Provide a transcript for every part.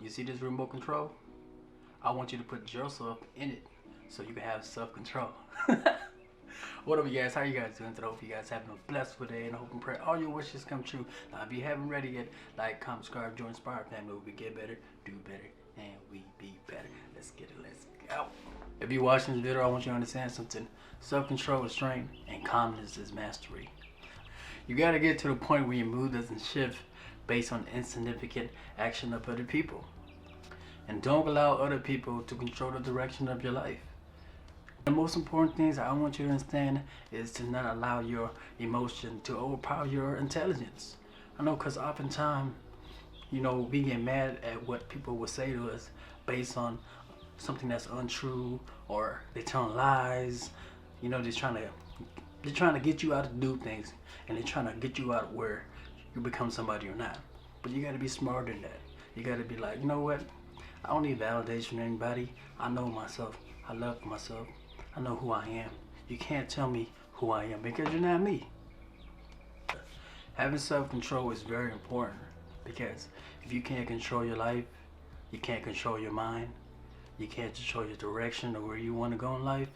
You see this remote control? I want you to put yourself in it so you can have self-control. What up, you guys? How you guys doing today? Hope you guys having a blessed day, and I hope and pray all your wishes come true. Now, if you haven't ready yet, like, comment, subscribe, join Inspire family. We get better, do better, and we be better. Let's get it. Let's go. If you're watching this video, I want you to understand something. Self-control is strength, and calmness is mastery. You got to get to the point where your mood doesn't shift based on insignificant action of other people. And don't allow other people to control the direction of your life. The most important things I want you to understand is to not allow your emotion to overpower your intelligence. I know, because oftentimes, we get mad at what people will say to us based on something that's untrue, or they tell lies. They're trying to get you out to do things, and they're trying to get you out where you become somebody you're not. But you got to be smarter than that. You got to be like, you know what? I don't need validation from anybody. I know myself. I love myself. I know who I am. You can't tell me who I am because you're not me. Having self-control is very important, because if you can't control your life, you can't control your mind, you can't control your direction or where you want to go in life,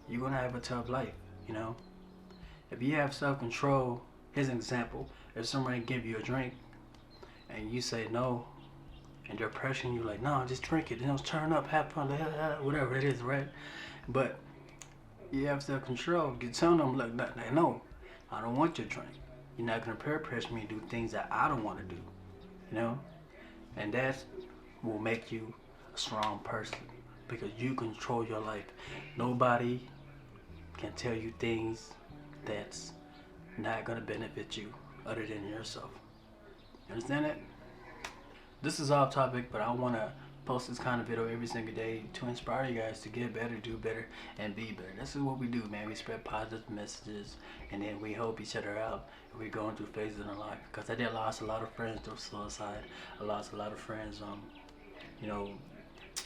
you're going to have a tough life, If you have self-control, here's an example. If somebody give you a drink and you say no, and they're pressuring you like, no, just drink it, turn up, have fun, whatever it is, right? But you have self-control. You tell them, look, no, I don't want your drink. You're not going to peer pressure me to do things that I don't want to do, And that will make you a strong person, because you control your life. Nobody can tell you things that's not going to benefit you other than yourself. You understand that? This is off topic, but I want to post this kind of video every single day to inspire you guys to get better, do better, and be better. This is what we do, man. We spread positive messages, and then we help each other out, and we're going through phases in our life. Because I did lost a lot of friends through suicide. I lost a lot of friends,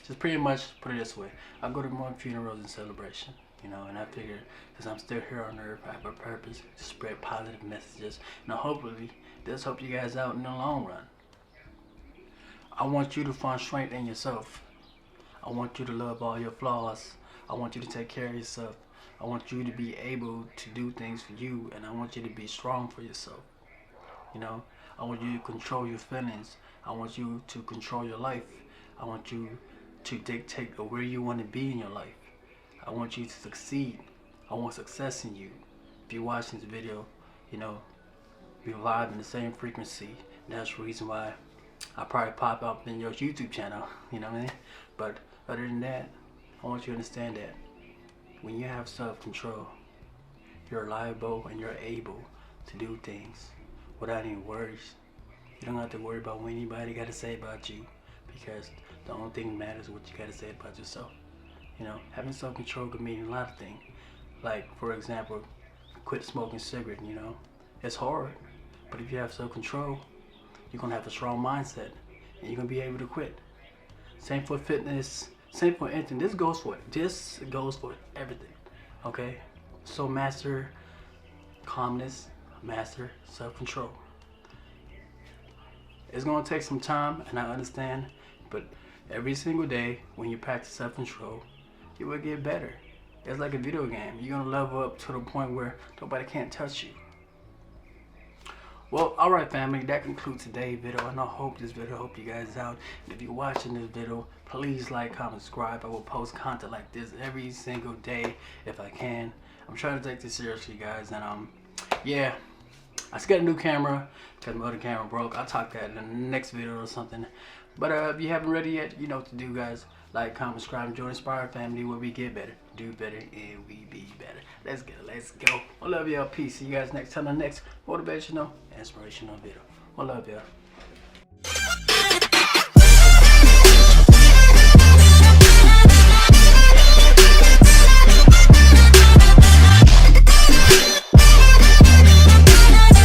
just pretty much put it this way. I go to more funerals and celebration, and I figure, because I'm still here on earth, I have a purpose to spread positive messages. Now, hopefully, this helps you guys out in the long run. I want you to find strength in yourself. I want you to love all your flaws. I want you to take care of yourself. I want you to be able to do things for you, and I want you to be strong for yourself. I want you to control your feelings. I want you to control your life. I want you to dictate where you want to be in your life. I want you to succeed. I want success in you. If you're watching this video, we're live in the same frequency. That's the reason why I probably pop up in your YouTube channel, you know what I mean? But other than that, I want you to understand that when you have self-control, you're liable and you're able to do things without any worries. You don't have to worry about what anybody got to say about you, because the only thing that matters is what you got to say about yourself. Having self-control can mean a lot of things. Like, for example, quit smoking cigarettes, It's hard, but if you have self-control, you're going to have a strong mindset, and you're going to be able to quit. Same for fitness, same for anything. This goes for everything, okay? So master calmness, master self-control. It's going to take some time, and I understand, but every single day when you practice self-control, you will get better. It's like a video game. You're going to level up to the point where nobody can't touch you. Well, alright family, that concludes today's video, and I hope this video helped you guys out. And if you're watching this video, please like, comment, subscribe. I will post content like this every single day if I can. I'm trying to take this seriously, guys, and yeah, I just got a new camera because my other camera broke. I'll talk that in the next video or something. But if you haven't ready yet, you know what to do, guys. Like, comment, subscribe, and join Inspire family, where we get better, do better, and we be better. Let's go, let's go. I love y'all. Peace. See you guys next time, the next motivational, inspirational video. I love y'all.